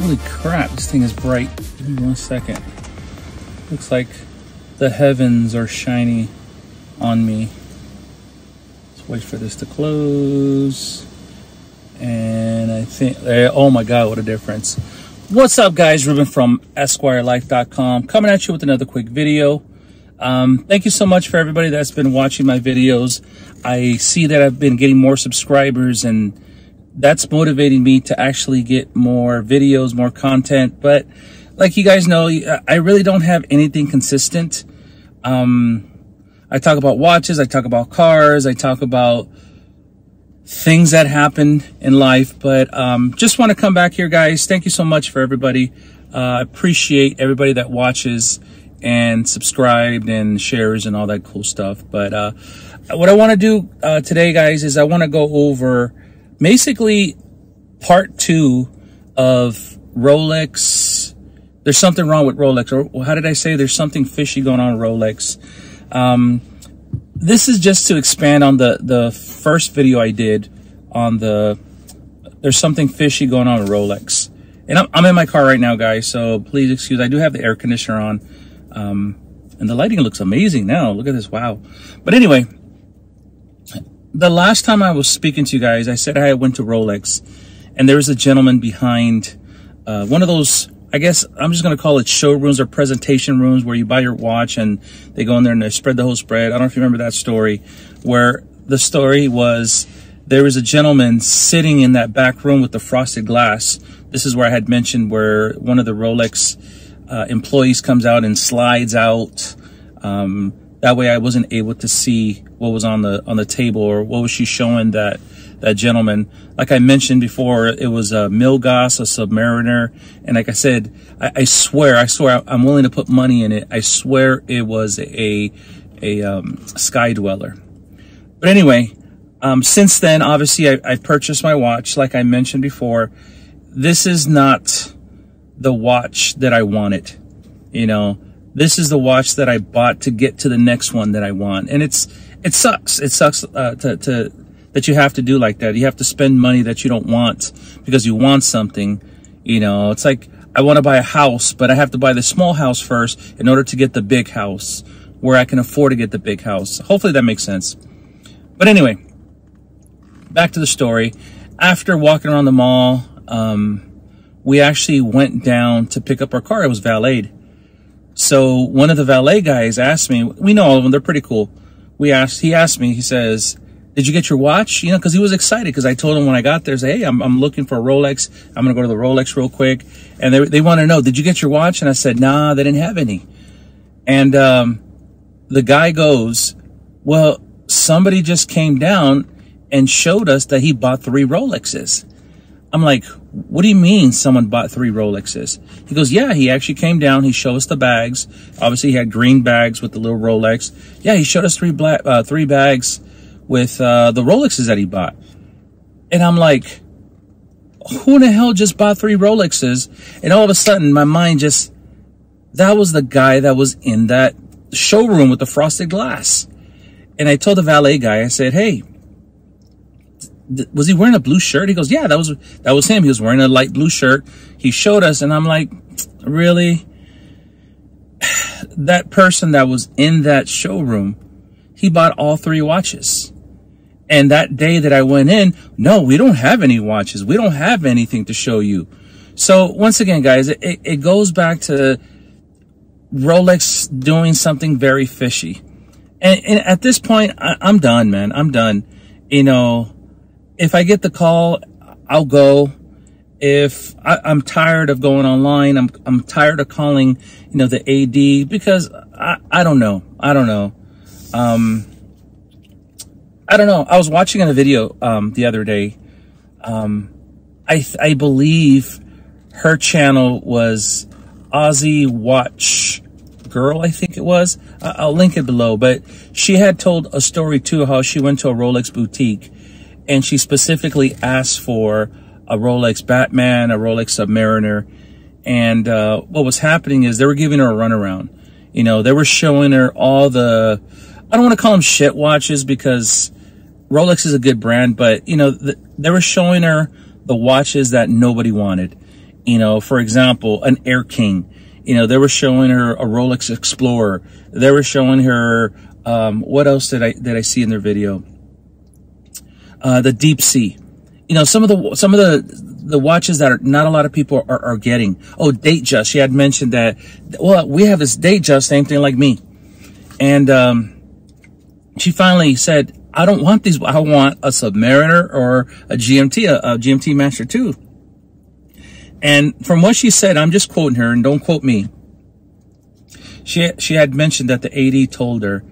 Holy crap, this thing is bright. Give me 1 second. Looks like the heavens are shiny on me. Let's wait for this to close. And I think, oh my God, what a difference. What's up, guys? Ruben from EsquireLife.com coming at you with another quick video. Thank you so much for everybody that's been watching my videos. I see that I've been getting more subscribers, and that's motivating me to actually get more videos, more content. But like you guys know, I really don't have anything consistent. I talk about watches, I talk about cars, I talk about things that happen in life. But just want to come back here, guys. Thank you so much for everybody. I appreciate everybody that watches and subscribed and shares and all that cool stuff. But what I want to do today, guys, is I want to go over basically part 2 of Rolex. There's something wrong with Rolex, or how did I say? There's something fishy going on with Rolex. This is just to expand on the first video I did on there's something fishy going on with Rolex. And I'm in my car right now, guys, so please excuse. I do have the air conditioner on. And the lighting looks amazing now. Look at this. Wow. But anyway, the last time I was speaking to you guys, I said I went to Rolex, and there was a gentleman behind one of those, I guess I'm just going to call it showrooms or presentation rooms, where you buy your watch and they go in there and they spread the whole spread. I don't know if you remember that story, where the story was there was a gentleman sitting in that back room with the frosted glass. This is where I had mentioned where one of the Rolex employees comes out and slides out. That way I wasn't able to see what was on the table, or what was she showing that gentleman. Like I mentioned before, it was a Milgauss, a Submariner, and like I said, I swear I'm willing to put money in it. I swear it was a Sky Dweller. But anyway, since then, obviously I purchased my watch. Like I mentioned before, this is not the watch that I wanted. You know, this is the watch that I bought to get to the next one that I want. And it sucks. It sucks that you have to do like that. You have to spend money that you don't want because you want something. You know, it's like I want to buy a house, but I have to buy the small house first in order to get the big house where I can afford to get the big house. Hopefully that makes sense. But anyway, back to the story. After walking around the mall, we actually went down to pick up our car. It was valeted. So one of the valet guys asked me, we know all of them, they're pretty cool. He asked me, he says, did you get your watch? You know, because he was excited, because I told him when I got there, say, hey, I'm looking for a Rolex. I'm going to go to the Rolex real quick. And they want to know, did you get your watch? And I said, nah, they didn't have any. And the guy goes, well, somebody just came down and showed us that he bought 3 Rolexes. I'm like, what do you mean someone bought 3 Rolexes? He goes, yeah, he actually came down. He showed us the bags. Obviously, he had green bags with the little Rolex. Yeah, he showed us 3 bags with the Rolexes that he bought. And I'm like, who in the hell just bought 3 Rolexes? And all of a sudden, my mind just, that was the guy that was in that showroom with the frosted glass. And I told the valet guy, I said, hey, was he wearing a blue shirt? He goes, yeah, that was him. He was wearing a light blue shirt. He showed us, and I'm like, really? That person that was in that showroom, he bought all 3 watches. And that day that I went in, no, we don't have any watches. We don't have anything to show you. So once again, guys, it goes back to Rolex doing something very fishy. And at this point, I'm done, man. I'm done. You know, if I get the call, I'll go. If I'm tired of going online, I'm tired of calling, you know, the AD, because I don't know. I don't know. I was watching a video the other day. I believe her channel was Aussie Watch Girl, I think it was. I'll link it below. But she had told a story too, how she went to a Rolex boutique and she specifically asked for a Rolex Batman, a Rolex Submariner. And what was happening is they were giving her a runaround. You know, they were showing her all the, I don't want to call them shit watches, because Rolex is a good brand, but, you know, they were showing her the watches that nobody wanted. You know, for example, an Air King. You know, they were showing her a Rolex Explorer. They were showing her, what else did I see in their video? The Deep Sea. You know, some of the watches that not a lot of people are getting. Oh, DateJust. She had mentioned that, well, we have this DateJust, same thing like me. And, she finally said, I don't want these. I want a Submariner or a GMT, a GMT Master 2. And from what she said, I'm just quoting her, and don't quote me. She had mentioned that the AD told her,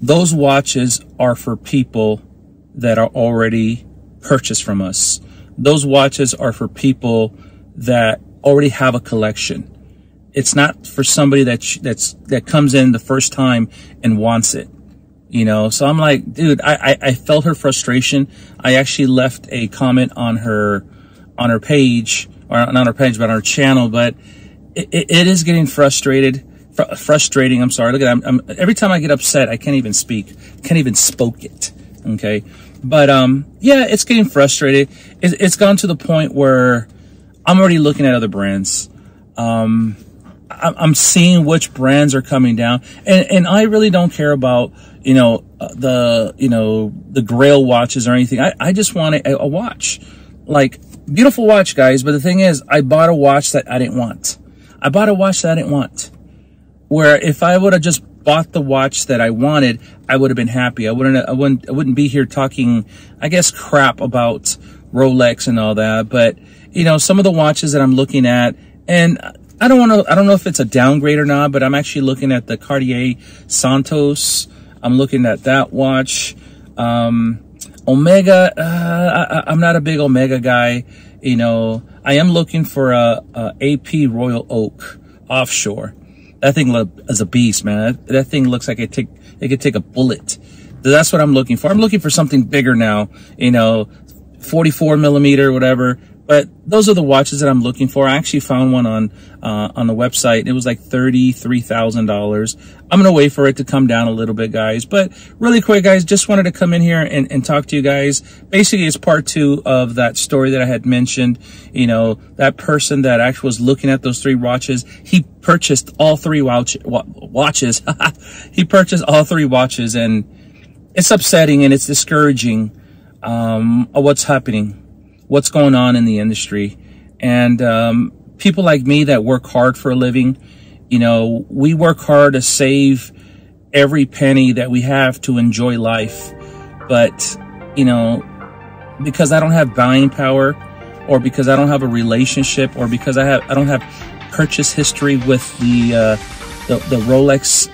those watches are for people that are already purchased from us. Those watches are for people that already have a collection. It's not for somebody that comes in the first time and wants it. You know, so I'm like, dude, I felt her frustration. I actually left a comment on her page, or not on her page, but on her channel. But it is getting frustrating. I'm sorry. Look at that. Every time I get upset, I can't even speak. Can't even spoke it. Okay. But, yeah, it's getting frustrated. It's gone to the point where I'm already looking at other brands. I'm seeing which brands are coming down, and I really don't care about, you know, the Grail watches or anything. I just want a watch, like, beautiful watch, guys. But the thing is, I bought a watch that I didn't want. I bought a watch that I didn't want, where if I would have just bought the watch that I wanted, I would have been happy. I wouldn't be here talking, I guess, crap about Rolex and all that. But, you know, some of the watches that I'm looking at, and I don't know if it's a downgrade or not, but I'm actually looking at the Cartier Santos. I'm looking at that watch. Omega, I'm not a big Omega guy. You know, I am looking for a AP Royal Oak offshore. That thing is a beast, man. That thing looks like it could take a bullet. That's what I'm looking for. I'm looking for something bigger now, you know, 44 millimeter, whatever. But those are the watches that I'm looking for. I actually found one on the website. It was like $33,000. I'm going to wait for it to come down a little bit, guys. But really quick, guys, just wanted to come in here and talk to you guys. Basically, it's part 2 of that story that I had mentioned. You know, that person that actually was looking at those 3 watches, he purchased all 3 watches. He purchased all 3 watches, and it's upsetting and it's discouraging what's happening. What's going on in the industry. And people like me that work hard for a living, you know, we work hard to save every penny that we have to enjoy life. But, you know, because I don't have buying power, or because I don't have a relationship, or because I don't have purchase history with the Rolex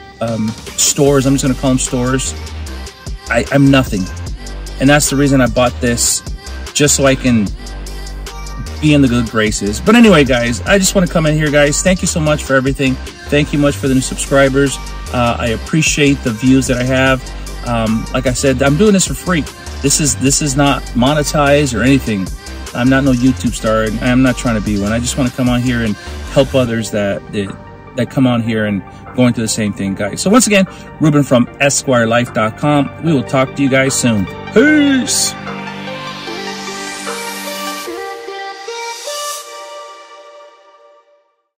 stores, I'm just going to call them stores, I'm nothing. And that's the reason I bought this, just so I can be in the good graces. But anyway, guys, I just want to come in here, guys. Thank you so much for everything. Thank you much for the new subscribers. I appreciate the views that I have. Like I said, I'm doing this for free. This is not monetized or anything. I'm not no YouTube star, and I'm not trying to be one. I just want to come on here and help others that come on here and going through the same thing, guys. So once again, Ruben from EsquireLife.com. We will talk to you guys soon. Peace.